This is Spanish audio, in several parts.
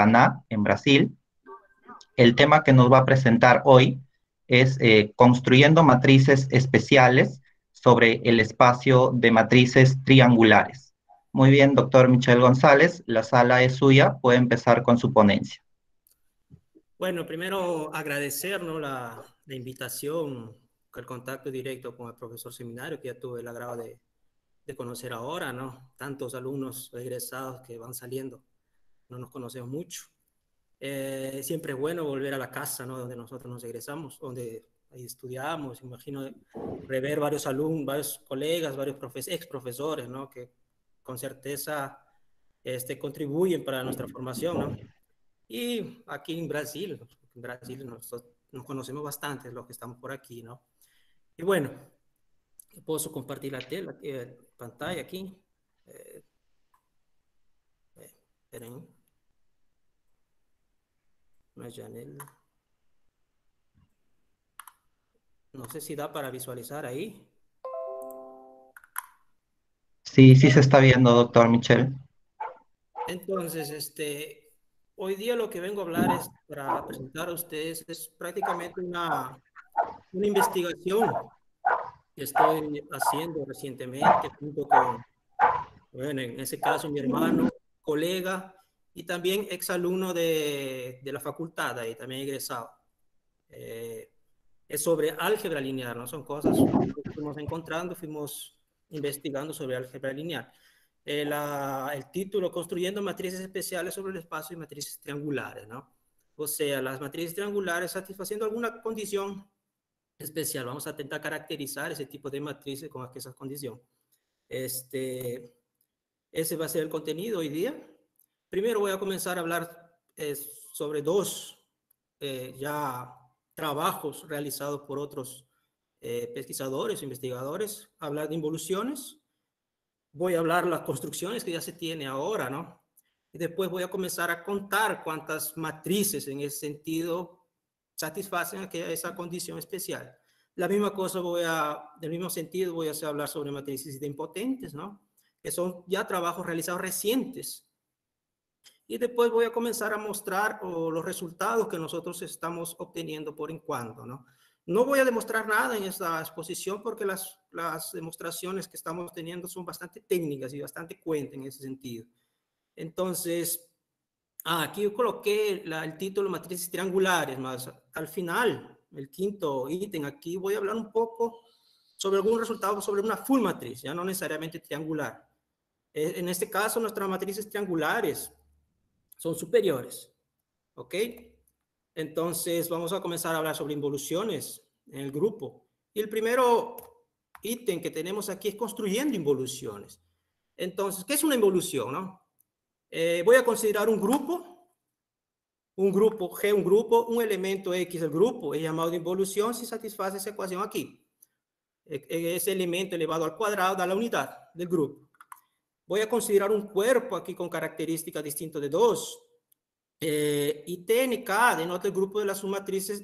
Maracaná, en Brasil. El tema que nos va a presentar hoy es construyendo matrices especiales sobre el espacio de matrices triangulares. Muy bien, doctor Michel González, la sala es suya, puede empezar con su ponencia. Bueno, primero agradecer, ¿no? la invitación, el contacto directo con el profesor Seminario, que ya tuve el agrado de conocer ahora, ¿no? Tantos alumnos egresados que van saliendo, no nos conocemos mucho. Siempre es bueno volver a la casa, ¿no? Donde nosotros nos egresamos, donde ahí estudiamos, imagino rever varios alumnos, varios colegas, varios ex profesores, ¿no? Que con certeza contribuyen para nuestra formación, ¿no? Y aquí en Brasil nos conocemos bastante los que estamos por aquí, ¿no? Y bueno, puedo compartir la tela, pantalla aquí. Eh, Esperen, no es Janel. No sé si da para visualizar ahí. Sí, sí se está viendo, doctor Michel. Entonces, hoy día lo que vengo a hablar es para presentar a ustedes es prácticamente una investigación que estoy haciendo recientemente junto con, bueno, en ese caso mi hermano, colega y también exalumno de la facultad, ahí también egresado. Eh, es sobre álgebra lineal, ¿no? Son cosas que fuimos encontrando, fuimos investigando sobre álgebra lineal. El título, Construyendo matrices especiales sobre el espacio y matrices triangulares, ¿no? O sea, las matrices triangulares satisfaciendo alguna condición especial. Vamos a intentar caracterizar ese tipo de matrices con esas condiciones. Ese va a ser el contenido hoy día. Primero voy a comenzar a hablar sobre dos ya trabajos realizados por otros pesquisadores, investigadores, hablar de involuciones, voy a hablar de las construcciones que ya se tiene ahora, ¿no? Y después voy a comenzar a contar cuántas matrices en ese sentido satisfacen esa condición especial. La misma cosa del mismo sentido voy a hablar sobre matrices idempotentes, ¿no? Que son ya trabajos realizados recientes. Y después voy a comenzar a mostrar los resultados que nosotros estamos obteniendo por en cuando, ¿no? No voy a demostrar nada en esta exposición porque las demostraciones que estamos teniendo son bastante técnicas y bastante cuentas en ese sentido. Entonces, aquí yo coloqué el título Matrices Triangulares, más al final, el quinto ítem, aquí voy a hablar un poco sobre algún resultado sobre una full matriz, ya no necesariamente triangular. En este caso, nuestras matrices triangulares son superiores, ¿ok? Entonces vamos a comenzar a hablar sobre involuciones en el grupo. Y el primero ítem que tenemos aquí es construyendo involuciones. Entonces, ¿qué es una involución, no? Voy a considerar un grupo G, un elemento X del grupo, es llamado de involución si satisface esa ecuación aquí. Ese elemento elevado al cuadrado da la unidad del grupo. Voy a considerar un cuerpo aquí con características distintas de 2. Y T, N, K denota el grupo de las matrices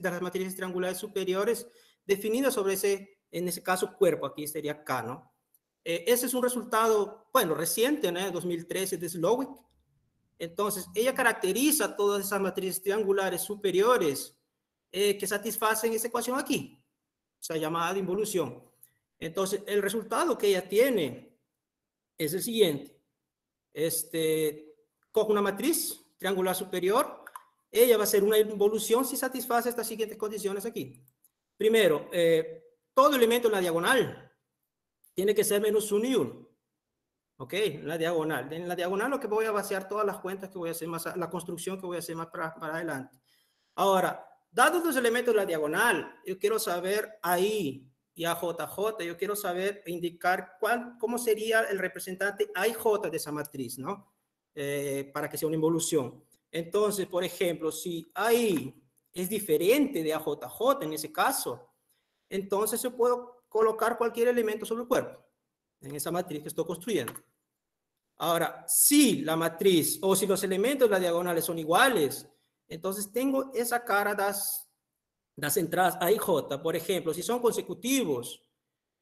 triangulares superiores definidas sobre en ese caso, cuerpo, aquí sería K, ¿no? Ese es un resultado, bueno, reciente, ¿no? 2013 de Slowick. Entonces, ella caracteriza todas esas matrices triangulares superiores que satisfacen esa ecuación aquí, esa llamada de involución. Entonces, el resultado que ella tiene es el siguiente. Coge una matriz triangular superior, ella va a ser una involución si satisface estas siguientes condiciones aquí. Primero, todo elemento en la diagonal tiene que ser menos 1 y 1. ¿Ok? En la diagonal. En la diagonal lo que voy a vaciar todas las cuentas que voy a hacer más, la construcción que voy a hacer más para adelante. Ahora, dados los elementos de la diagonal, yo quiero saber ahí y a JJ, yo quiero saber, indicar cómo sería el representante AIJ de esa matriz, ¿no? Para que sea una involución. Entonces, por ejemplo, si AI es diferente de AJJ en ese caso, entonces yo puedo colocar cualquier elemento sobre el cuerpo, en esa matriz que estoy construyendo. Ahora, si la matriz o si los elementos de la diagonal son iguales, entonces tengo esa cara das entradas A y J. Por ejemplo, si son consecutivos,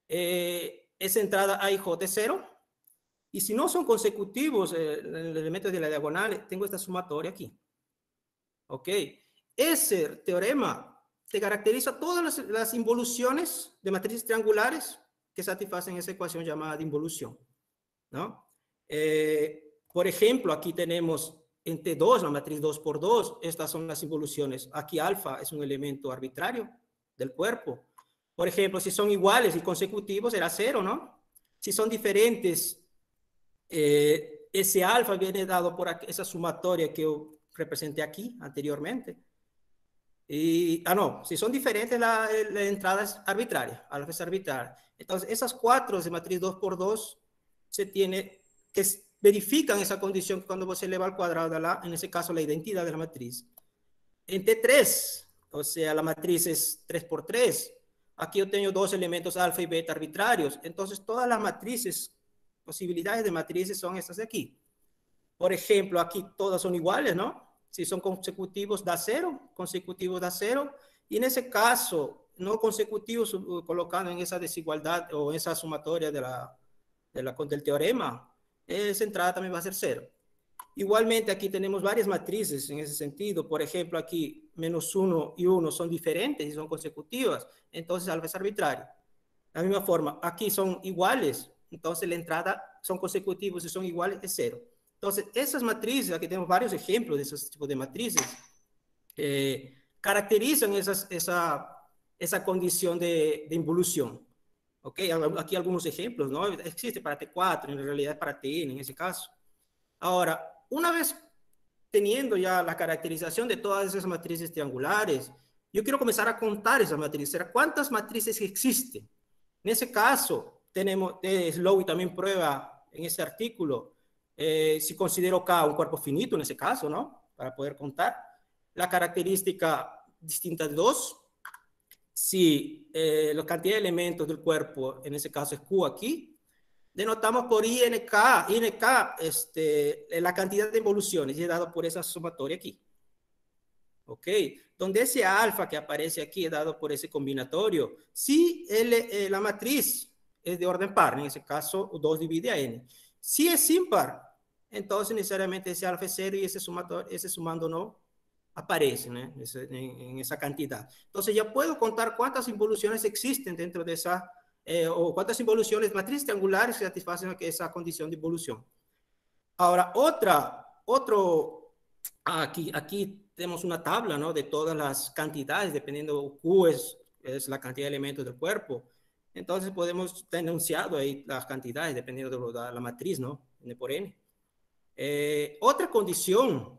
esa entrada A y J es 0. Y si no son consecutivos los elementos de la diagonal, tengo esta sumatoria aquí. ¿ok? Ese teorema te caracteriza todas las involuciones de matrices triangulares que satisfacen esa ecuación llamada de involución, ¿no? Por ejemplo, aquí tenemos en T2, la matriz 2 por 2, estas son las involuciones. Aquí alfa es un elemento arbitrario del cuerpo. Por ejemplo, si son iguales y consecutivos, será 0, ¿no? Si son diferentes, ese alfa viene dado por esa sumatoria que yo representé aquí anteriormente. Y, no, si son diferentes, la entrada es arbitraria, alfa es arbitraria. Entonces, esas 4 de matriz 2 por 2 se tiene que verifican esa condición cuando se eleva al cuadrado de en ese caso, la identidad de la matriz. En T3, o sea, la matriz es 3 por 3. Aquí yo tengo 2 elementos alfa y beta arbitrarios. Entonces, todas las matrices, posibilidades de matrices son estas de aquí. Por ejemplo, aquí todas son iguales, ¿no? Si son consecutivos, da 0. Consecutivos da 0. Y en ese caso, no consecutivos, colocando en esa desigualdad o esa sumatoria del teorema, esa entrada también va a ser 0. Igualmente, aquí tenemos varias matrices en ese sentido. Por ejemplo, aquí menos 1 y 1 son diferentes y son consecutivas. Entonces, alfa es arbitrario. De la misma forma, aquí son iguales. Entonces, la entrada son consecutivos y son iguales, es 0. Entonces, esas matrices, aquí tenemos varios ejemplos de esos tipos de matrices, caracterizan esa condición de involución. ¿Ok? Aquí algunos ejemplos, ¿no? Existe para T4, en realidad es para Tn en ese caso. Ahora, una vez teniendo ya la caracterización de todas esas matrices triangulares, yo quiero comenzar a contar esas matrices. ¿Cuántas matrices existen? En ese caso, tenemos, Slowey también prueba en ese artículo, si considero K un cuerpo finito en ese caso, ¿no? Para poder contar. La característica distinta de 2, si la cantidad de elementos del cuerpo, en ese caso es Q aquí, denotamos por INK, la cantidad de involuciones y es dado por esa sumatoria aquí. ¿Ok? Donde ese alfa que aparece aquí es dado por ese combinatorio. Si la matriz es de orden par, en ese caso 2 divide a n. Si es impar, entonces necesariamente ese alfa es 0 y ese sumando no aparece, ¿no? en esa cantidad. Entonces ya puedo contar cuántas involuciones existen dentro de esa o cuántas involuciones, matrices triangulares que satisfacen esa condición de involución. Ahora, aquí tenemos una tabla, ¿no? De todas las cantidades, dependiendo Q es la cantidad de elementos del cuerpo. Entonces podemos tener enunciado ahí las cantidades, dependiendo de la matriz, ¿no? N por N. Otra condición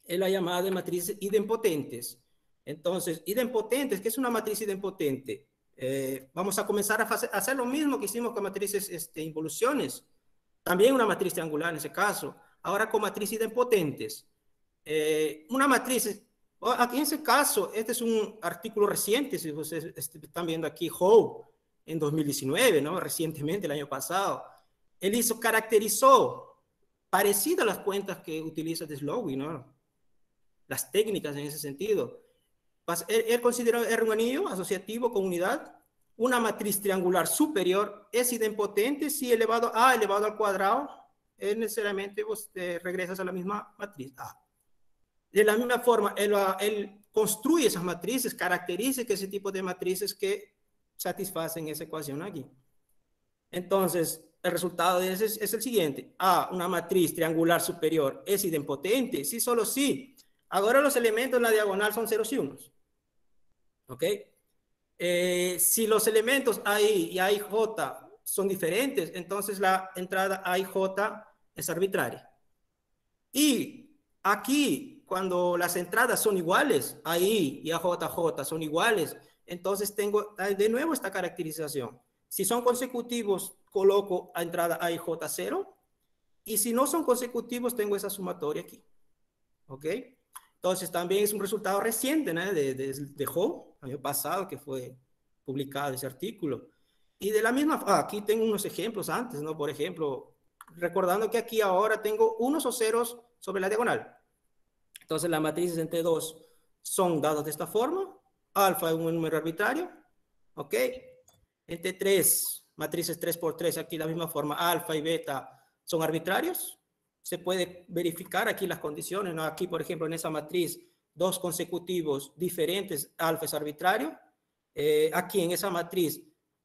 es la llamada de matrices idempotentes. Entonces, idempotentes, ¿qué es una matriz idempotente? Vamos a comenzar a hacer lo mismo que hicimos con matrices involuciones. También una matriz triangular en ese caso. Ahora con matrices idempotentes. Una matriz, aquí en ese caso, este es un artículo reciente, si ustedes están viendo aquí, Howe, en 2019, ¿no? Recientemente, el año pasado. Él caracterizó, parecido a las cuentas que utiliza de Slowey, ¿no? Las técnicas en ese sentido. Él consideró R un anillo asociativo con unidad. Una matriz triangular superior es idempotente si elevado a elevado al cuadrado, necesariamente vos regresas a la misma matriz A. De la misma forma, él construye esas matrices, caracteriza que ese tipo de matrices que satisfacen esa ecuación aquí. Entonces, el resultado de ese es el siguiente. A, una matriz triangular superior es idempotente, sí, solo sí. Ahora los elementos en la diagonal son ceros y unos. ¿Ok? Si los elementos AI y AIJ son diferentes, entonces la entrada AIJ es arbitraria. Y aquí, cuando las entradas son iguales, AI y AJJ son iguales, entonces tengo de nuevo esta caracterización. Si son consecutivos, coloco a entrada AIJ 0. Y si no son consecutivos, tengo esa sumatoria aquí. ¿Ok? Entonces, también es un resultado reciente, ¿no? de Howe, año pasado, que fue publicado ese artículo. Y de la misma, aquí tengo unos ejemplos antes, ¿no? Por ejemplo, recordando que aquí ahora tengo unos o ceros sobre la diagonal. Entonces, las matrices entre 2 son dadas de esta forma. Alfa es un número arbitrario. ¿Ok? Entre 3, matrices 3 por 3, aquí de la misma forma, alfa y beta son arbitrarios. Se puede verificar aquí las condiciones, ¿no? Aquí, por ejemplo, en esa matriz dos consecutivos diferentes alfa es arbitrario, aquí en esa matriz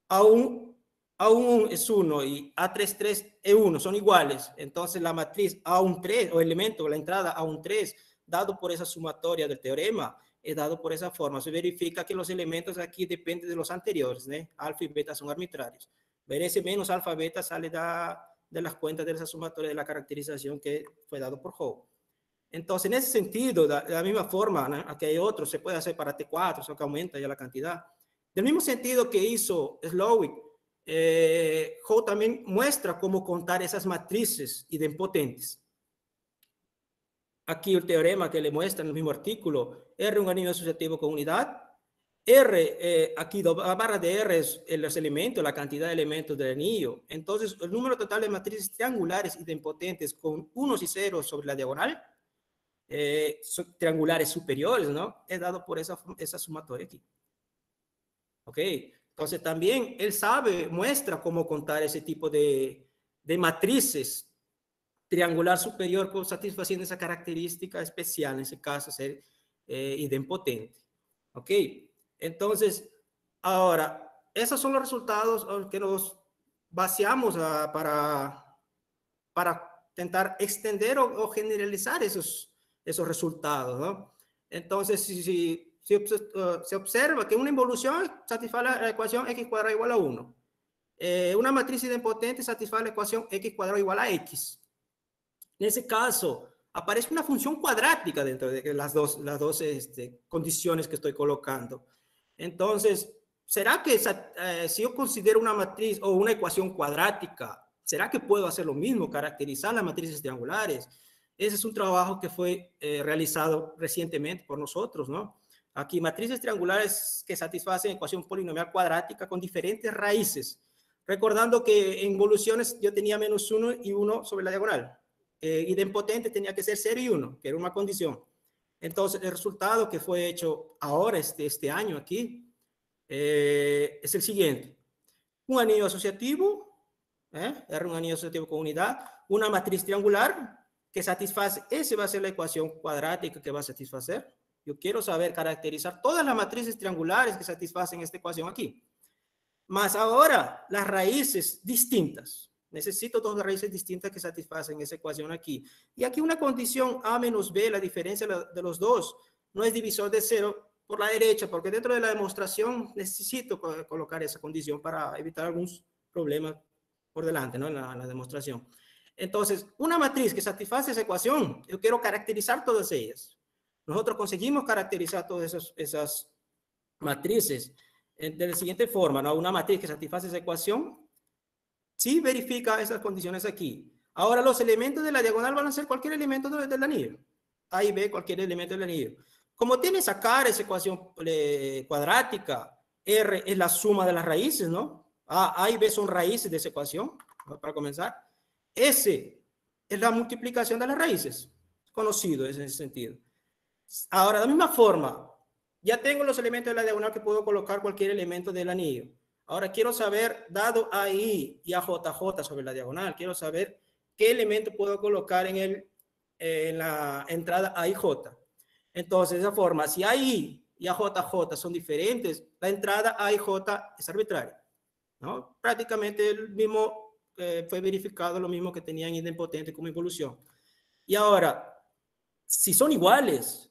A1 es 1 y A33 es 1, son iguales. Entonces la matriz A13 o elemento, la entrada A13, dado por esa sumatoria del teorema, es dado por esa forma. Se verifica que los elementos aquí dependen de los anteriores, ¿no? Alfa y beta son arbitrarios. Ver ese menos alfa beta sale de las cuentas de esa sumatoria de la caracterización que fue dado por Howe. Entonces, en ese sentido, de la misma forma, ¿no? Aquí hay otro, se puede hacer para T4, eso que aumenta ya la cantidad. Del mismo sentido que hizo Slowick, Howe también muestra cómo contar esas matrices idempotentes. Aquí el teorema que le muestra en el mismo artículo, R un anillo asociativo con unidad, R, aquí la barra de R es los elementos, la cantidad de elementos del anillo. Entonces, el número total de matrices triangulares idempotentes con unos y ceros sobre la diagonal, triangulares superiores, ¿no? Es dado por esa sumatoria aquí. ¿Ok? Entonces, también él muestra cómo contar ese tipo de matrices triangular superior satisfaciendo esa característica especial, en ese caso, ser idempotente. ¿Ok? Entonces, ahora, esos son los resultados que nos baseamos para intentar extender o generalizar esos resultados, ¿no? Entonces, se observa que una involución satisface la ecuación x cuadrado igual a 1. Una matriz idempotente satisface la ecuación x cuadrado igual a x. En ese caso, aparece una función cuadrática dentro de las dos condiciones que estoy colocando. Entonces, ¿será que si yo considero una matriz o una ecuación cuadrática, ¿será que puedo hacer lo mismo, caracterizar las matrices triangulares? Ese es un trabajo que fue realizado recientemente por nosotros, ¿no? Aquí, matrices triangulares que satisfacen ecuación polinomial cuadrática con diferentes raíces. Recordando que en involuciones yo tenía menos 1 y 1 sobre la diagonal. Idempotente tenía que ser 0 y 1, que era una condición. Entonces, el resultado que fue hecho ahora, este año aquí, es el siguiente. Un anillo asociativo, R un anillo asociativo con unidad, una matriz triangular que satisface, esa va a ser la ecuación cuadrática que va a satisfacer. Yo quiero saber caracterizar todas las matrices triangulares que satisfacen esta ecuación aquí. Más ahora, las raíces distintas. Necesito dos raíces distintas que satisfacen esa ecuación aquí. Y aquí una condición A menos B, la diferencia de los dos, no es divisor de 0 por la derecha, porque dentro de la demostración necesito colocar esa condición para evitar algunos problemas por delante, ¿no? En la demostración. Entonces, una matriz que satisface esa ecuación, yo quiero caracterizar todas ellas. Nosotros conseguimos caracterizar todas esas matrices de la siguiente forma, ¿no? Una matriz que satisface esa ecuación, sí verifica esas condiciones aquí. Ahora, los elementos de la diagonal van a ser cualquier elemento del anillo. A y B, cualquier elemento del anillo. Como tiene sacar esa ecuación cuadrática, R es la suma de las raíces, ¿no? A y B son raíces de esa ecuación, ¿no? Para comenzar. S es la multiplicación de las raíces. Conocido en ese sentido. Ahora, de la misma forma, ya tengo los elementos de la diagonal que puedo colocar cualquier elemento del anillo. Ahora quiero saber, dado AI y AJJ sobre la diagonal, quiero saber qué elemento puedo colocar en la entrada AIJ. Entonces, de esa forma, si AI y AJJ son diferentes, la entrada AIJ es arbitraria, ¿no? Prácticamente el mismo, fue verificado lo mismo que tenían idempotente como involución. Y ahora, si son iguales,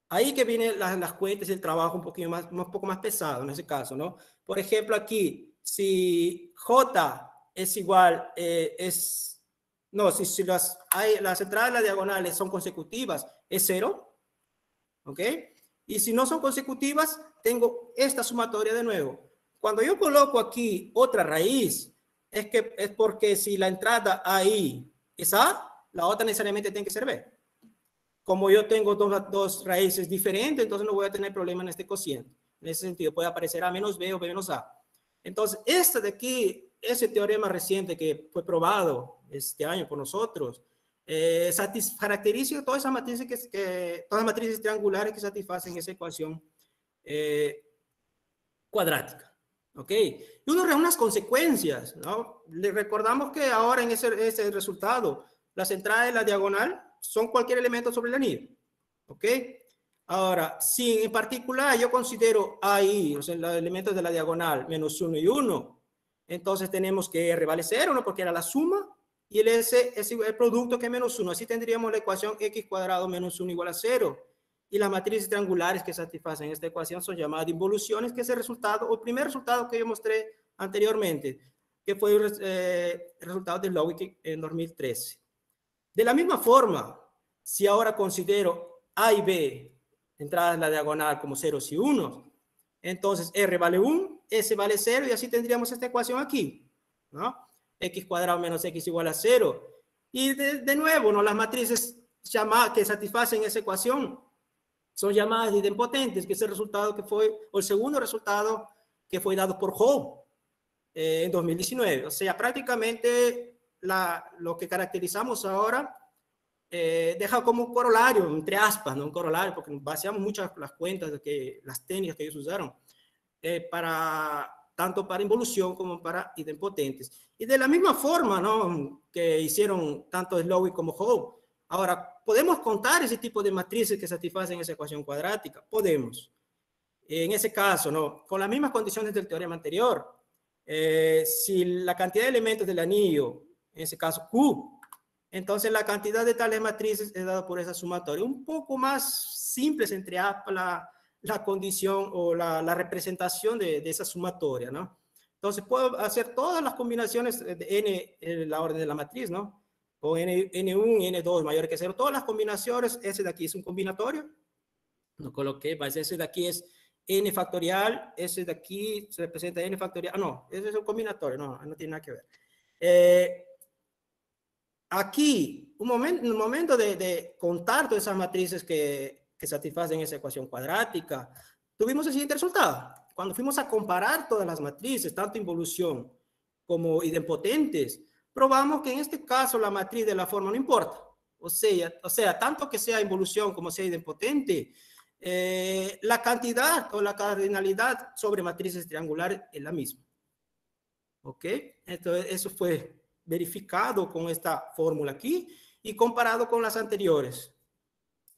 ahí que vienen las cuentas y el trabajo un poco más pesado en ese caso, ¿no? Por ejemplo, aquí, si J es igual, si las entradas de las diagonales son consecutivas, es 0, ¿ok? Y si no son consecutivas, tengo esta sumatoria de nuevo. Cuando yo coloco aquí otra raíz, es porque si la entrada ahí es A, la otra necesariamente tiene que ser B. Como yo tengo dos raíces diferentes, entonces no voy a tener problema en este cociente. En ese sentido, puede aparecer A menos B o B menos A. Entonces, este de aquí, ese teorema reciente que fue probado este año por nosotros, caracteriza todas esas matrices, todas las matrices triangulares que satisfacen esa ecuación cuadrática. ¿Ok? Y unas consecuencias, ¿no? Le recordamos que ahora en ese resultado, las entradas de la diagonal son cualquier elemento sobre el anillo. ¿Ok? Ahora, si en particular yo considero ahí, o sea, los elementos de la diagonal, menos 1 y 1, entonces tenemos que R vale 0, ¿no? Porque era la suma, y el S es el producto que es menos 1. Así tendríamos la ecuación x cuadrado menos 1 igual a 0. Y las matrices triangulares que satisfacen esta ecuación son llamadas de involuciones, que es el resultado, o el primer resultado que yo mostré anteriormente, que fue el resultado de Lowick en 2013. De la misma forma, si ahora considero A y B, entradas en la diagonal como ceros y unos, entonces R vale 1, S vale 0, y así tendríamos esta ecuación aquí, ¿no? X cuadrado menos X igual a 0. Y de nuevo, ¿no? Las matrices que satisfacen esa ecuación son llamadas de idempotentes, que es el resultado que fue, o el segundo resultado que fue dado por Howe en 2019. O sea, prácticamente lo que caracterizamos ahora deja como un corolario, entre aspas, ¿no? Un corolario, porque baseamos muchas las cuentas, las técnicas que ellos usaron, tanto para involución como para idempotentes. Y de la misma forma, ¿no? Que hicieron tanto Slowik como Howe. Ahora, ¿podemos contar ese tipo de matrices que satisfacen esa ecuación cuadrática? Podemos. En ese caso, ¿no? Con las mismas condiciones del teorema anterior, si la cantidad de elementos del anillo, en ese caso Q, entonces la cantidad de tales matrices es dada por esa sumatoria. Un poco más simples entre la condición o la representación de esa sumatoria, ¿no? Entonces puedo hacer todas las combinaciones de n en la orden de la matriz, ¿no? O n1 y n2 mayor que 0. Todas las combinaciones, ese de aquí es un combinatorio. Lo coloqué, ese de aquí es n factorial, ese de aquí se representa n factorial. Ah, no, ese es un combinatorio, no tiene nada que ver. Aquí, un momento de contar todas esas matrices que satisfacen esa ecuación cuadrática, tuvimos el siguiente resultado. Cuando fuimos a comparar todas las matrices, tanto involución como idempotentes, probamos que en este caso la matriz de la forma no importa. O sea, tanto que sea involución como sea idempotente, la cantidad o la cardinalidad sobre matrices triangulares es la misma. ¿Ok? Entonces, eso fue verificado con esta fórmula aquí y comparado con las anteriores.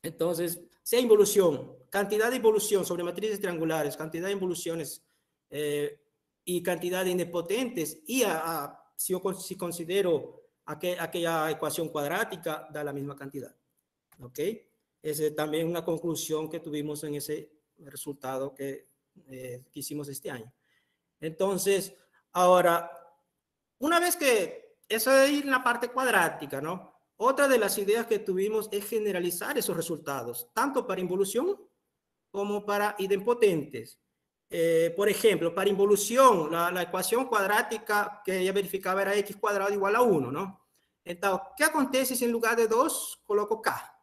Entonces, sea involución, cantidad de involución sobre matrices triangulares, cantidad de involuciones y cantidad de idempotentes, y si considero aquella ecuación cuadrática, da la misma cantidad. ¿Ok? Esa es también una conclusión que tuvimos en ese resultado que hicimos este año. Entonces, ahora, una vez que eso es la parte cuadrática, ¿no? Otra de las ideas que tuvimos es generalizar esos resultados, tanto para involución como para idempotentes. Por ejemplo, para involución, la ecuación cuadrática que ella verificaba era x cuadrado igual a 1, ¿no? Entonces, ¿qué acontece si en lugar de 2 coloco k?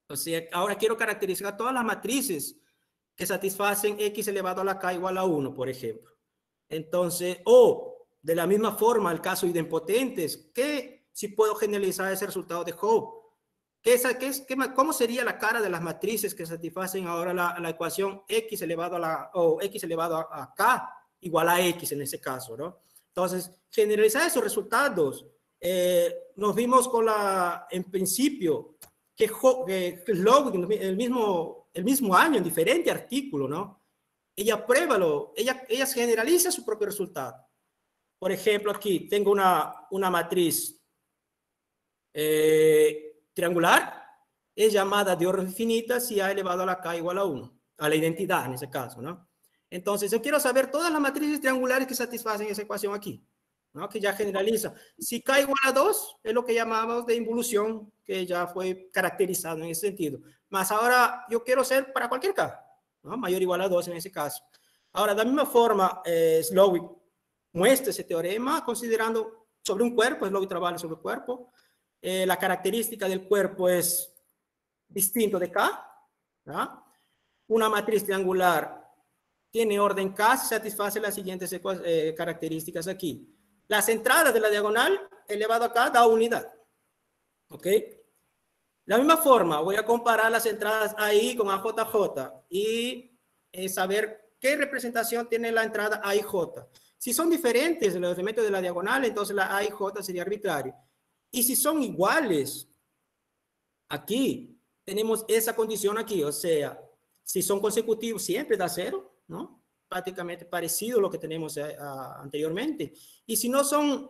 O sea, ahora quiero caracterizar todas las matrices que satisfacen x elevado a la k igual a 1, por ejemplo. Entonces, de la misma forma, el caso idempotentes, que si puedo generalizar ese resultado de Howe, ¿cómo sería la cara de las matrices que satisfacen ahora la ecuación x elevado a k igual a x en ese caso, ¿no? Entonces, generalizar esos resultados, nos vimos en principio, que Lowick, el mismo año, en diferente artículo, ¿no? Ella ella generaliza su propio resultado. Por ejemplo, aquí tengo una matriz triangular, es llamada de orden infinita si A elevado a la K igual a 1, a la identidad en ese caso, ¿no? Entonces, yo quiero saber todas las matrices triangulares que satisfacen esa ecuación aquí, ¿no? Que ya generaliza. Si K igual a 2, es lo que llamamos de involución, que ya fue caracterizado en ese sentido. Más ahora, yo quiero ser para cualquier K, ¿no? Mayor o igual a 2 en ese caso. Ahora, de la misma forma, Slowik muestra ese teorema considerando sobre un cuerpo, Slowik trabaja sobre el cuerpo, la característica del cuerpo es distinto de K, ¿no? Una matriz triangular tiene orden K, satisface las siguientes características aquí. Las entradas de la diagonal elevado a K da unidad, ¿ok? De la misma forma, voy a comparar las entradas AI con AJJ y saber qué representación tiene la entrada AIJ. Si son diferentes los elementos de la diagonal, entonces la AIJ sería arbitraria. Y si son iguales, aquí, tenemos esa condición aquí, o sea, si son consecutivos siempre da 0, ¿no? Prácticamente parecido a lo que tenemos anteriormente. Y si no son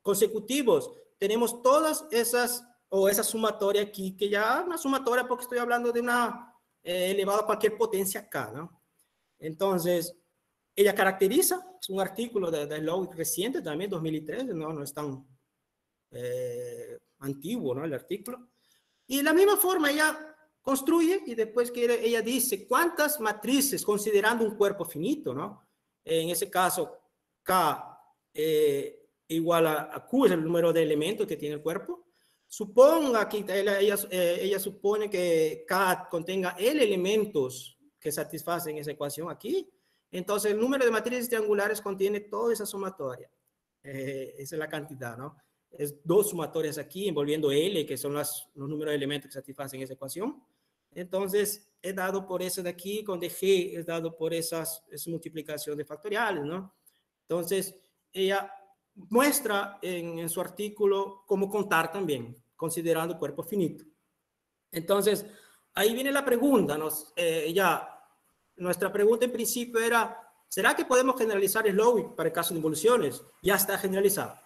consecutivos, tenemos todas esas, o esa sumatoria aquí, que ya una sumatoria porque estoy hablando de una elevado a cualquier potencia acá, ¿no? Entonces, ella caracteriza, es un artículo de Lowe reciente también, 2003, no es tan antiguo, ¿no? El artículo. Y de la misma forma ella construye y después que ella dice cuántas matrices considerando un cuerpo finito, ¿no? En ese caso, K igual a Q es el número de elementos que tiene el cuerpo. Suponga que ella supone que K contenga L elementos que satisfacen esa ecuación aquí. Entonces, el número de matrices triangulares contiene toda esa sumatoria. Esa es la cantidad, ¿no? Es 2 sumatorias aquí, envolviendo L, que son los números de elementos que satisfacen esa ecuación. Entonces, es dado por eso de aquí, con DG, es dado por esa multiplicación de factoriales, ¿no? Entonces, ella muestra en su artículo cómo contar también, considerando cuerpo finito. Entonces, ahí viene la pregunta, nuestra pregunta en principio era, ¿será que podemos generalizar el Lowick para el caso de involuciones? Ya está generalizado.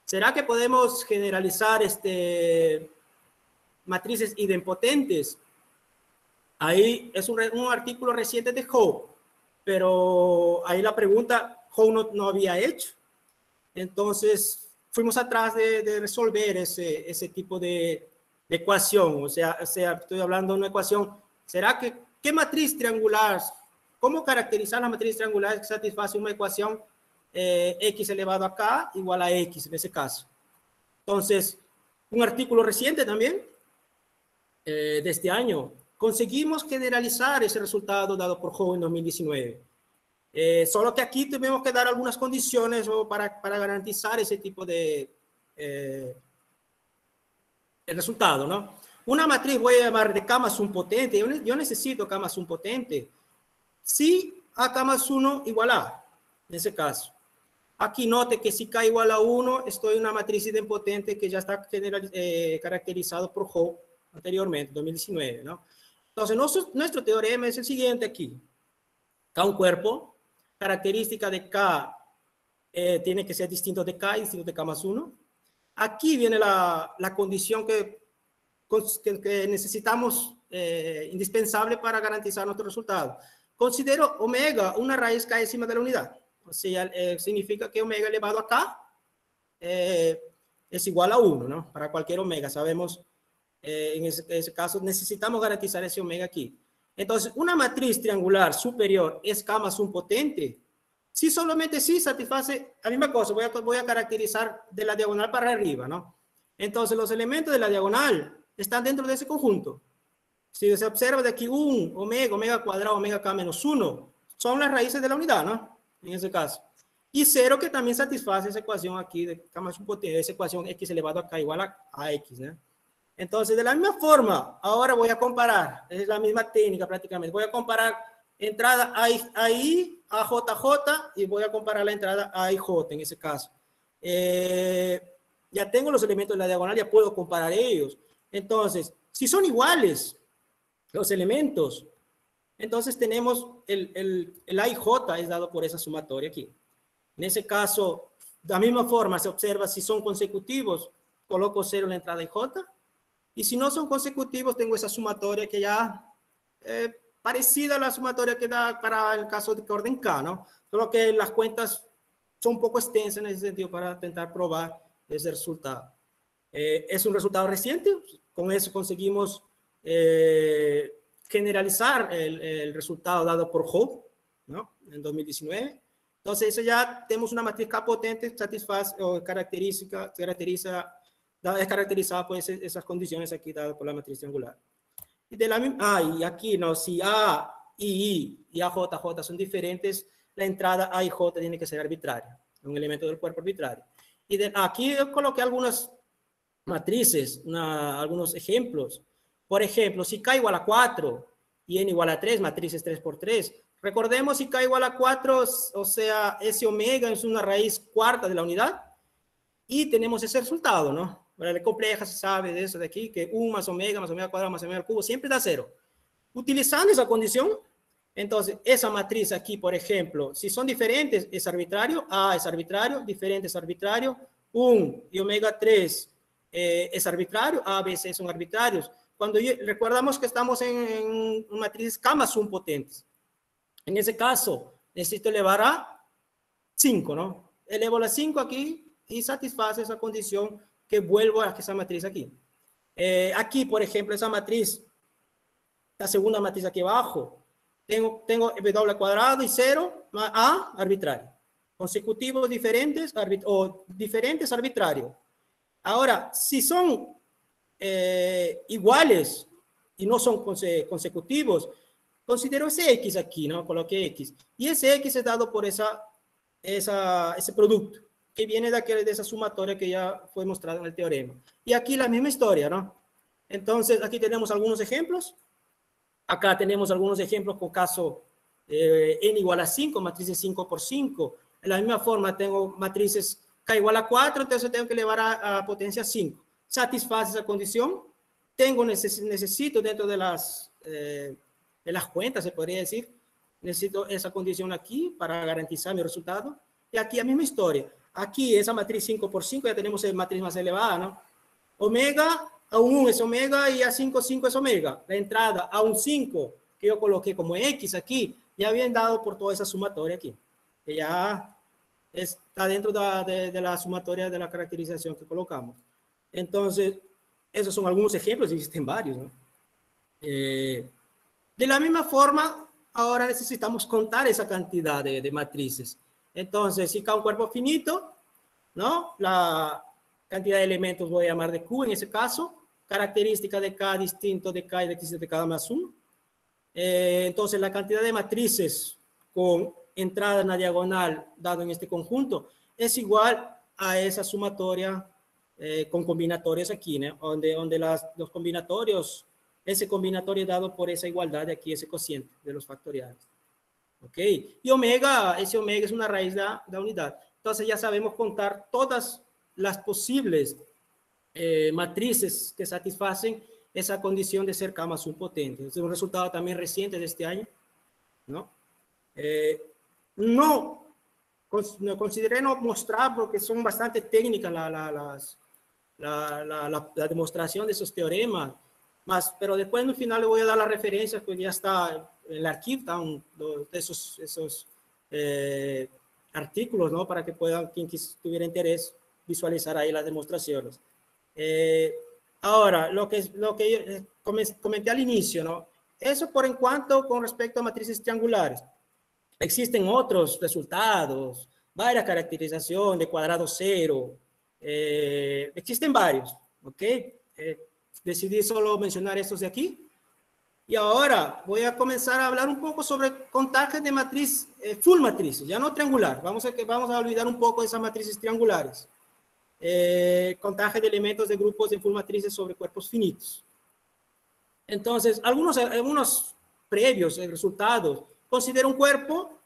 ¿Será que podemos generalizar matrices idempotentes? Ahí es un artículo reciente de Howe, pero ahí la pregunta Howe no había hecho. Entonces, fuimos atrás de resolver ese tipo de ecuación. O sea, estoy hablando de una ecuación. ¿Será que qué matriz triangular? ¿Cómo caracterizar la matriz triangular que satisface una ecuación x elevado a k igual a x en ese caso? Entonces, un artículo reciente también, de este año, conseguimos generalizar ese resultado dado por Howe en 2019. Solo que aquí tenemos que dar algunas condiciones para garantizar ese tipo de el resultado, ¿no? Una matriz voy a llamar de K más 1 potente. Yo necesito K más 1 potente. Si A K más 1 igual a, en ese caso. Aquí note que si K igual a 1, estoy en una matriz idempotente que ya está caracterizado por Howe anteriormente, 2019, ¿no? Entonces, nuestro teorema es el siguiente aquí. K un cuerpo, característica de K tiene que ser distinto de K y distinto de K más 1. Aquí viene la condición que necesitamos indispensable para garantizar nuestro resultado. Considero omega una raíz k-ésima de la unidad. O sea, significa que omega elevado a k es igual a 1, ¿no? Para cualquier omega. Sabemos, en ese caso, necesitamos garantizar ese omega aquí. Entonces, una matriz triangular superior es K más 1 potente. Si solamente sí satisface la misma cosa, voy a caracterizar de la diagonal para arriba, ¿no? Entonces, los elementos de la diagonal están dentro de ese conjunto. Si se observa de aquí un omega cuadrado, omega k menos 1, son las raíces de la unidad, ¿no? En ese caso. Y 0 que también satisface esa ecuación aquí de K más 1 potente, esa ecuación x elevado a k igual a x, ¿no? Entonces, de la misma forma, ahora voy a comparar, es la misma técnica prácticamente, voy a comparar entrada AI a JJ y voy a comparar la entrada AIJ en ese caso. Ya tengo los elementos de la diagonal, ya puedo comparar ellos. Entonces, si son iguales los elementos, entonces tenemos el AIJ es dado por esa sumatoria aquí. En ese caso, de la misma forma se observa si son consecutivos, coloco 0 en la entrada IJ. Y si no son consecutivos, tengo esa sumatoria que ya parecida a la sumatoria que da para el caso de orden K, ¿no? Solo que las cuentas son un poco extensas en ese sentido para intentar probar ese resultado. Es un resultado reciente, con eso conseguimos generalizar el resultado dado por Howe, ¿no? En 2019. Entonces, eso ya tenemos una matriz K potente, satisface o es caracterizada por esas condiciones aquí dadas por la matriz triangular. Y de la misma, y aquí no, si A, I y AJ son diferentes, la entrada A y J tiene que ser arbitraria, un elemento del cuerpo arbitrario. Y aquí yo coloqué algunas matrices, algunos ejemplos. Por ejemplo, si K igual a 4 y N igual a 3, matrices 3 por 3. Recordemos si K igual a 4, o sea, ese omega es una raíz cuarta de la unidad. Y tenemos ese resultado, ¿no? La compleja se sabe de eso de aquí, que 1 más omega cuadrado más omega al cubo siempre da 0. Utilizando esa condición, entonces esa matriz aquí, por ejemplo, si son diferentes, es arbitrario, A es arbitrario, diferente es arbitrario, 1 y omega 3 es arbitrario, A, B, C son arbitrarios. Recordamos que estamos en matrices K más 1 potentes. En ese caso, necesito elevar a 5, ¿no? Elevo la 5 aquí y satisface esa condición que vuelvo a esa matriz aquí. Aquí, por ejemplo, esa matriz, la segunda matriz aquí abajo, tengo W al cuadrado y 0 más A arbitrario. Consecutivos diferentes o diferentes arbitrario. Ahora, si son iguales y no son consecutivos, considero ese X aquí, ¿no? Coloqué X. Y ese X es dado por ese producto que viene de esa sumatoria que ya fue mostrada en el teorema. Y aquí la misma historia, ¿no? Entonces, aquí tenemos algunos ejemplos. Acá tenemos algunos ejemplos con caso n igual a 5, matrices 5 por 5. De la misma forma, tengo matrices k igual a 4, entonces tengo que elevar a potencia 5. Satisface esa condición. Necesito dentro de las cuentas, se podría decir, necesito esa condición aquí para garantizar mi resultado. Y aquí la misma historia. Aquí esa matriz 5 por 5 ya tenemos la matriz más elevada, ¿no? Omega a un 1 es omega y a 5 es omega. La entrada a un 5 que yo coloqué como X aquí, ya bien dado por toda esa sumatoria aquí. Que ya está dentro de la sumatoria de la caracterización que colocamos. Entonces, esos son algunos ejemplos, existen varios, ¿no? De la misma forma, ahora necesitamos contar esa cantidad de matrices. Entonces, si K es un cuerpo finito, ¿no? La cantidad de elementos voy a llamar de Q en ese caso. Característica de K distinto de K y de X de K más 1. Entonces, la cantidad de matrices con entrada en la diagonal dado en este conjunto es igual a esa sumatoria con combinatorios aquí, ¿no? Donde los combinatorios, ese combinatorio dado por esa igualdad de aquí, ese cociente de los factoriales. ¿Ok? Y omega, ese omega es una raíz de la unidad. Entonces ya sabemos contar todas las posibles matrices que satisfacen esa condición de ser K más 1 potente. Es un resultado también reciente de este año, ¿no? No consideré no mostrar porque son bastante técnicas la demostración de esos teoremas, pero después en el final le voy a dar las referencias, pues ya está en el archivo, están esos artículos, ¿no? Para que puedan, quien tuviera interés, visualizar ahí las demostraciones. Ahora, lo que yo comenté al inicio, ¿no? Eso por en cuanto con respecto a matrices triangulares. Existen otros resultados, varias caracterizaciones de cuadrado cero, existen varios, ¿ok? Decidí solo mencionar estos de aquí. Y ahora voy a comenzar a hablar un poco sobre contajes de matriz, full matrices, ya no triangular. Vamos a olvidar un poco de esas matrices triangulares. Contaje de elementos de grupos de full matrices sobre cuerpos finitos. Entonces, algunos previos resultados. Considero un cuerpo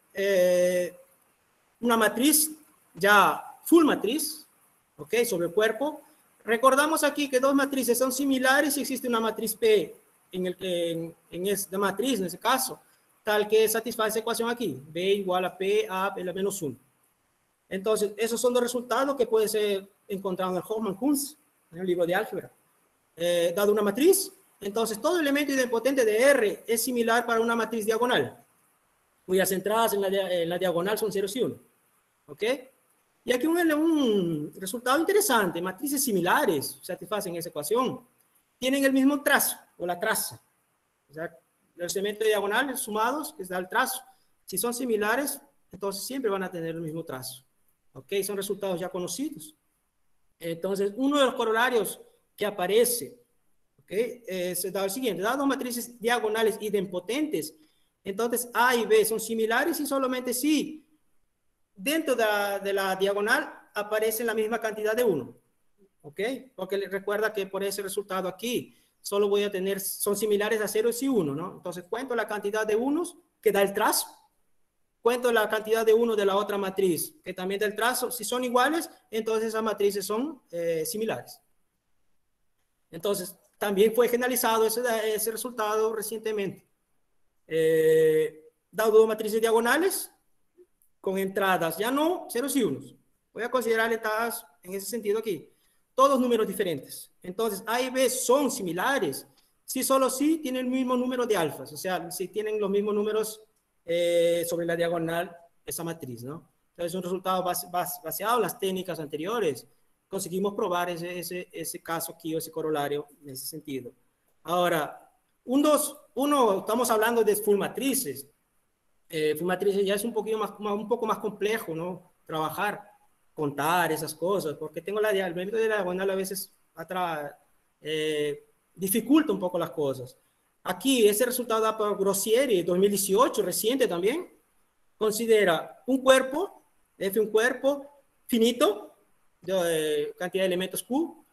una matriz ya full matriz, ¿ok? Sobre el cuerpo. Recordamos aquí que dos matrices son similares y existe una matriz P en esta matriz, en ese caso, tal que satisface esa ecuación aquí, B igual a P a P menos 1. Entonces, esos son los resultados que pueden ser encontrados en el Hoffman-Kunz, en el libro de álgebra. Dado una matriz, entonces todo elemento idempotente de R es similar para una matriz diagonal, cuyas entradas en la diagonal son 0 y 1. ¿Ok? Y aquí un resultado interesante, matrices similares satisfacen esa ecuación, tienen el mismo trazo o la traza. O sea, los elementos diagonales sumados, que da el trazo, si son similares, entonces siempre van a tener el mismo trazo. ¿Ok? Son resultados ya conocidos. Entonces, uno de los corolarios que aparece, ¿ok? Es el siguiente, dado matrices diagonales idempotentes, entonces A y B son similares y solamente si dentro de la diagonal aparece la misma cantidad de 1. ¿Ok? Porque recuerda que por ese resultado aquí solo voy a tener, son similares a 0 y 1, ¿no? Entonces cuento la cantidad de unos que da el trazo, cuento la cantidad de 1 de la otra matriz que también da el trazo. Si son iguales, entonces esas matrices son similares. Entonces, también fue generalizado ese resultado recientemente. Dado matrices diagonales con entradas, ya no ceros y unos. Voy a considerar entradas en ese sentido aquí. Todos números diferentes. Entonces, A y B son similares. Si solo sí tienen el mismo número de alfas. O sea, si tienen los mismos números sobre la diagonal, esa matriz, ¿no? Entonces, un resultado baseado en las técnicas anteriores. Conseguimos probar ese caso aquí o ese corolario en ese sentido. Ahora, estamos hablando de full matrices. Full matrices ya es un poco más complejo, ¿no? Trabajar, contar esas cosas, porque tengo el método de la diagonal a veces dificulta un poco las cosas. Aquí, ese resultado da por Grossieri, 2018, reciente también. Considera un cuerpo, F un cuerpo finito, de cantidad de elementos Q,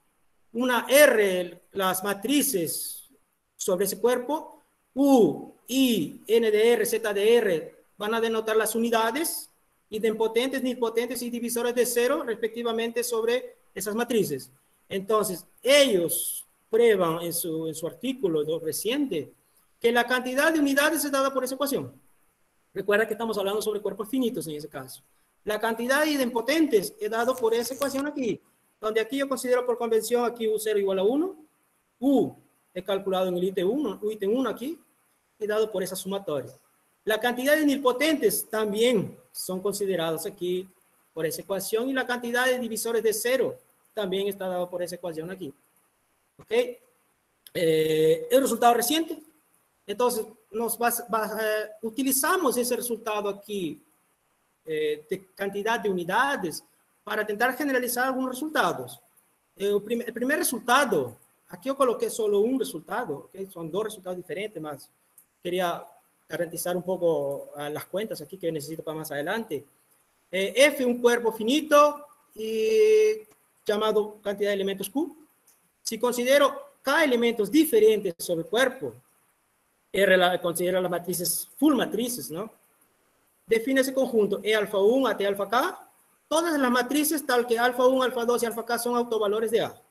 una R, las matrices sobre ese cuerpo, U, I, N de R, Z de R, van a denotar las unidades, idempotentes, nilpotentes y divisores de cero, respectivamente, sobre esas matrices. Entonces, ellos prueban en su artículo reciente que la cantidad de unidades es dada por esa ecuación. Recuerda que estamos hablando sobre cuerpos finitos en ese caso. La cantidad de idempotentes es dado por esa ecuación aquí, donde aquí yo considero por convención aquí U0 igual a 1, U he calculado en el ítem 1 aquí, y dado por esa sumatoria. La cantidad de nilpotentes también son considerados aquí por esa ecuación, y la cantidad de divisores de cero también está dado por esa ecuación aquí. ¿Ok? El resultado reciente. Entonces, utilizamos ese resultado aquí de cantidad de unidades para intentar generalizar algunos resultados. El primer resultado, aquí yo coloqué solo un resultado, ¿okay? Son dos resultados diferentes, más quería garantizar un poco las cuentas aquí que necesito para más adelante. F, un cuerpo finito y llamado cantidad de elementos Q. Si considero K elementos diferentes sobre cuerpo, R considera las matrices full matrices, ¿no? Define ese conjunto E alfa 1 a T alfa K. Todas las matrices tal que alfa 1, alfa 2 y alfa K son autovalores de A.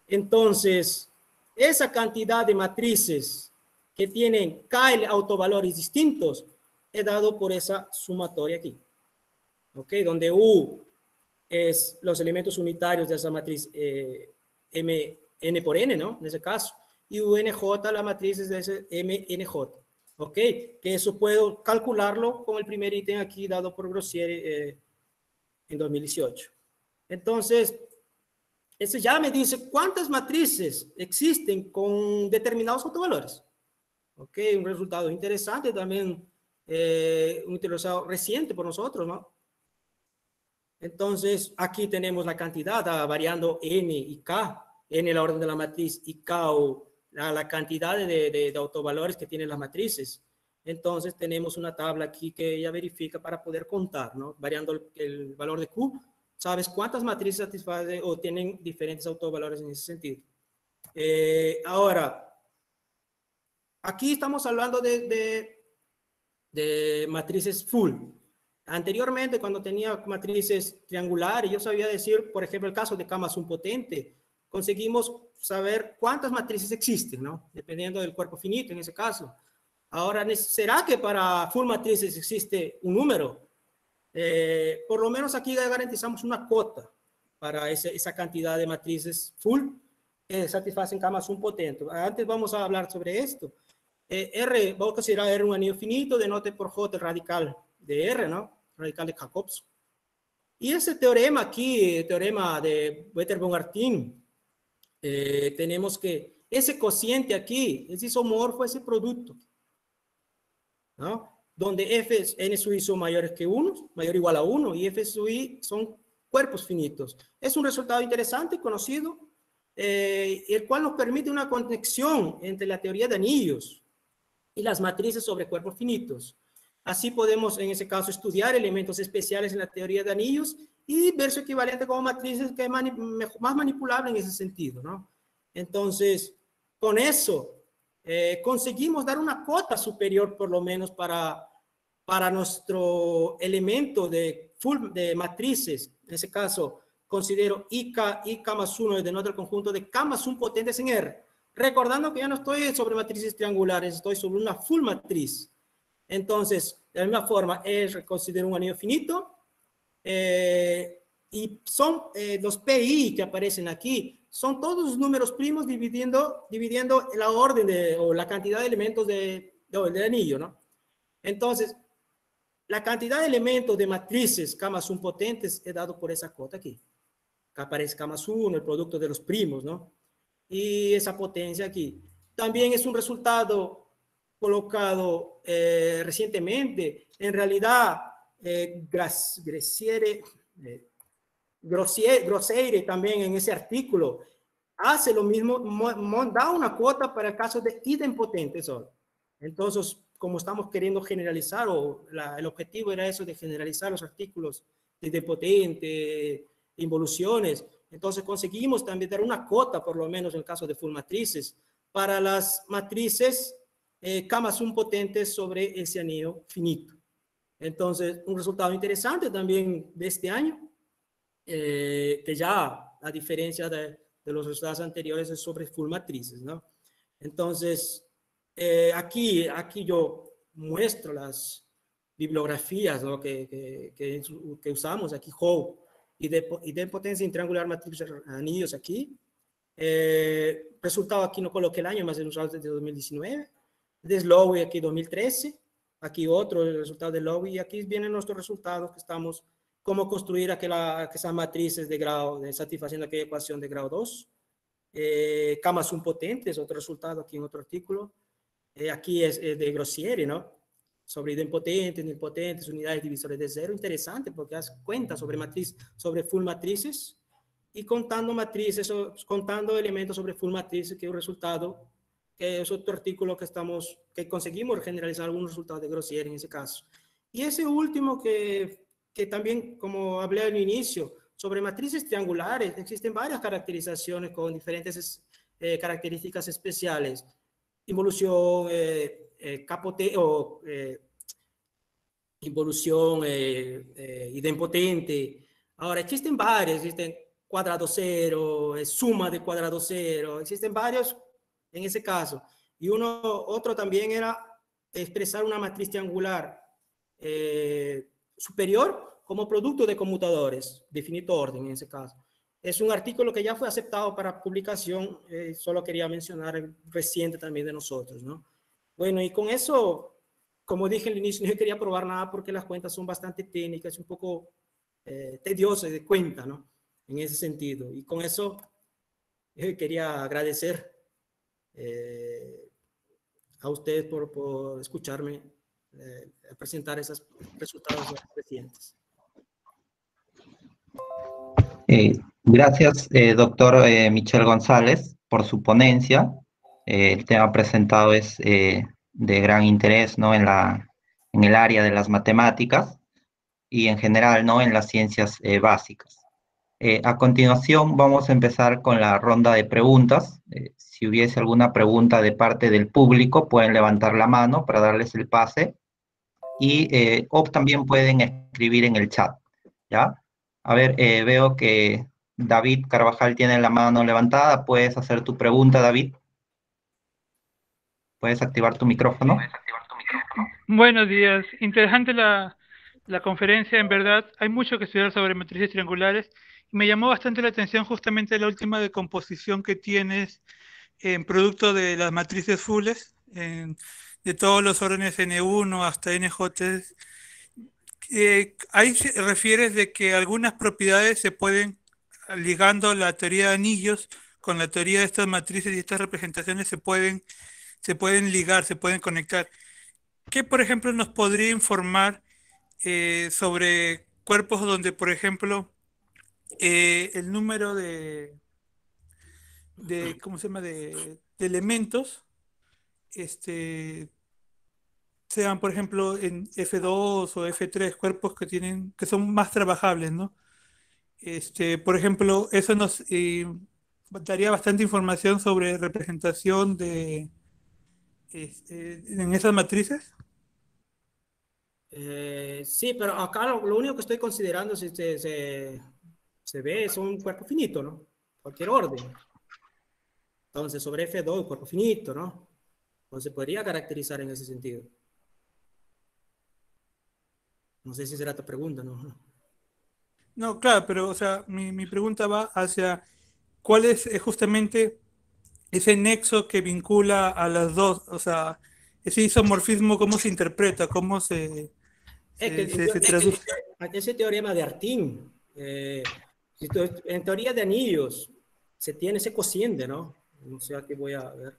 Entonces, esa cantidad de matrices que tienen K autovalores distintos es dado por esa sumatoria aquí. ¿Ok? Donde U es los elementos unitarios de esa matriz N por N, ¿no? En ese caso. Y UNJ, la matriz es de ese MNJ. ¿Ok? Que eso puedo calcularlo con el primer ítem aquí dado por Grossieri en 2018. Entonces, eso ya me dice cuántas matrices existen con determinados autovalores. ¿Ok? Un resultado interesante también, un resultado reciente por nosotros, ¿no? Entonces, aquí tenemos la cantidad variando N y K. N la orden de la matriz y K la cantidad de autovalores que tienen las matrices. Entonces, tenemos una tabla aquí que ella verifica para poder contar, ¿no? Variando el valor de Q, sabes cuántas matrices satisfacen o tienen diferentes autovalores en ese sentido. Ahora, aquí estamos hablando de matrices full. Anteriormente, cuando tenía matrices triangulares, yo sabía decir, por ejemplo, el caso de K más un potente, conseguimos saber cuántas matrices existen, ¿no? Dependiendo del cuerpo finito en ese caso. Ahora, ¿será que para full matrices existe un número? Por lo menos aquí garantizamos una cota para esa cantidad de matrices full que satisfacen K más un potente. Antes vamos a hablar sobre esto. R, vamos a considerar R un anillo finito, denote por J el radical de R, ¿no? Radical de Jacobson. Y ese teorema aquí, el teorema de Wetter-von-Artin, tenemos que ese cociente aquí es isomorfo a ese producto, ¿no? Donde F, N sub I son mayores que 1, mayor o igual a 1, y F sub I son cuerpos finitos. Es un resultado interesante y conocido, el cual nos permite una conexión entre la teoría de anillos y las matrices sobre cuerpos finitos. Así podemos, en ese caso, estudiar elementos especiales en la teoría de anillos y ver su equivalente como matrices que es más manipulable en ese sentido, ¿no? Entonces, con eso, conseguimos dar una cota superior, por lo menos, para nuestro elemento de matrices, en ese caso, considero I K más 1 denota el conjunto de K más 1 potentes en R. Recordando que ya no estoy sobre matrices triangulares, estoy sobre una full matriz. Entonces, de la misma forma, considero un anillo finito. Y son los PI que aparecen aquí, son todos los números primos dividiendo la orden o la cantidad de elementos del anillo, ¿no? Entonces, la cantidad de elementos de matrices K más 1 potentes es dado por esa cota aquí. Acá aparece K más 1, el producto de los primos, ¿no? Y esa potencia aquí. También es un resultado colocado recientemente. En realidad, Grosseire también en ese artículo hace lo mismo, da una cuota para el caso de idempotentes solo. Entonces, como estamos queriendo generalizar, el objetivo era eso de generalizar los artículos de idempotente, involuciones, entonces conseguimos también dar una cuota, por lo menos en el caso de full matrices, para las matrices K más 1 potentes sobre ese anillo finito. Entonces, un resultado interesante también de este año, que ya a diferencia de los resultados anteriores es sobre full matrices, ¿no? Entonces, aquí yo muestro las bibliografías, ¿no? que usamos aquí, Howe, y de potencia en triangular matriz anillos aquí. Resultado aquí no coloqué el año, más el resultado desde 2019. De Slowey aquí 2013. Aquí otro, el resultado de Slowey. Y aquí vienen nuestros resultados que estamos, cómo construir esas matrices de grado, satisfaciendo aquella ecuación de grado 2. K más 1 potente es otro resultado aquí en otro artículo. Aquí es de Grossieri, ¿no? Sobre idempotentes, nilpotentes, unidades divisores de cero. Interesante porque das cuenta sobre full matrices y contando matrices, contando elementos sobre full matrices, que es un resultado, que es otro artículo que conseguimos generalizar algunos resultados de Grossieri en ese caso. Y ese último que también, como hablé al inicio, sobre matrices triangulares, existen varias caracterizaciones con diferentes características especiales. Involución, capote o involución idempotente. Ahora, existen varias, existen cuadrado cero, suma de cuadrado cero, existen varios en ese caso. Y otro también era expresar una matriz triangular superior como producto de conmutadores, de finito orden en ese caso. Es un artículo que ya fue aceptado para publicación, solo quería mencionar el reciente también de nosotros, ¿no? Bueno, y con eso, como dije al inicio, no quería probar nada porque las cuentas son bastante técnicas, un poco tediosas de cuenta, ¿no? En ese sentido. Y con eso quería agradecer a ustedes por escucharme presentar esos resultados recientes. Gracias, doctor Michel González, por su ponencia. El tema presentado es de gran interés, ¿no? En el área de las matemáticas y en general, ¿no? En las ciencias básicas. A continuación vamos a empezar con la ronda de preguntas. Si hubiese alguna pregunta de parte del público, pueden levantar la mano para darles el pase o también pueden escribir en el chat, ¿ya? A ver, veo que David Carvajal tiene la mano levantada. ¿Puedes hacer tu pregunta, David? ¿Puedes activar tu micrófono? Buenos días. Interesante la conferencia, en verdad. Hay mucho que estudiar sobre matrices triangulares. Me llamó bastante la atención justamente la última decomposición que tienes en producto de las matrices fulles, de todos los órdenes N1 hasta NJ. Ahí refieres de que algunas propiedades se pueden, ligando la teoría de anillos con la teoría de estas matrices y estas representaciones, se pueden ligar, se pueden conectar. ¿Qué, por ejemplo, nos podría informar sobre cuerpos donde, por ejemplo, el número ¿cómo se llama? De elementos sean, por ejemplo, en F2 o F3, cuerpos que son más trabajables, ¿no? Por ejemplo, eso nos daría bastante información sobre representación en esas matrices. Sí, pero acá lo único que estoy considerando es se ve, son un cuerpo finito, ¿no? Cualquier orden. Entonces, sobre F2, cuerpo finito, ¿no? Entonces, podría caracterizar en ese sentido. No sé si será tu pregunta, ¿no? No, claro, pero, o sea, mi pregunta va hacia cuál es justamente ese nexo que vincula a las dos, o sea, ese isomorfismo, cómo se interpreta, cómo Es que se traduce. ese teorema de Artin, en teoría de anillos, se tiene ese cociente, ¿no? No sé, aquí voy a ver.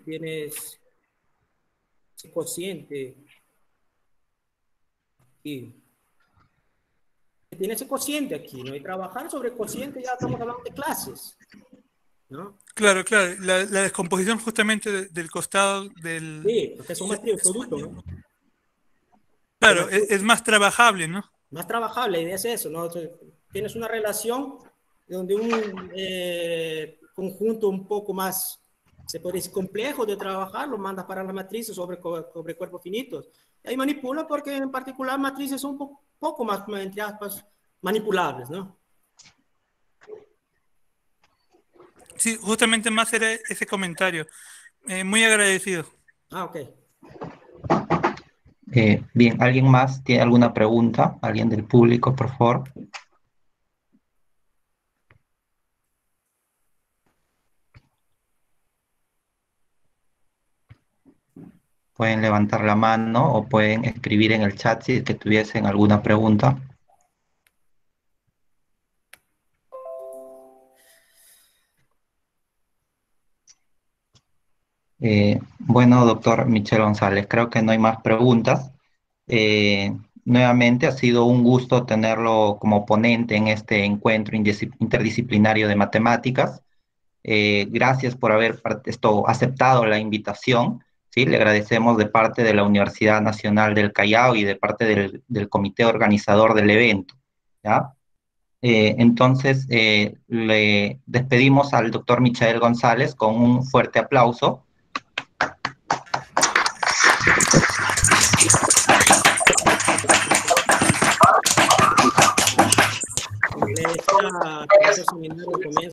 Tienes ese cociente aquí. Tiene ese cociente aquí, ¿no? Y trabajar sobre cociente ya estamos hablando de clases, ¿no? Claro, claro, la descomposición justamente del costado del... Sí, porque son más absolutos, ¿no? Claro, es más trabajable, ¿no? Más trabajable, la idea es eso, ¿no? Entonces, tienes una relación donde un conjunto un poco más, se puede decir, complejo de trabajar, lo mandas para las matrices sobre cuerpos finitos. Y ahí manipula porque en particular matrices son un poco más, entre aspas, manipulables, ¿no? Sí, justamente más era ese comentario. Muy agradecido. Ah, ok. Bien, ¿alguien más tiene alguna pregunta? ¿Alguien del público, por favor? Pueden levantar la mano o pueden escribir en el chat si es que tuviesen alguna pregunta. Bueno, doctor Michel González, creo que no hay más preguntas. Nuevamente ha sido un gusto tenerlo como ponente en este encuentro interdisciplinario de matemáticas. Gracias por haber aceptado la invitación. ¿Sí? Le agradecemos de parte de la Universidad Nacional del Callao y de parte del comité organizador del evento. ¿Ya? Entonces, le despedimos al doctor Michael González con un fuerte aplauso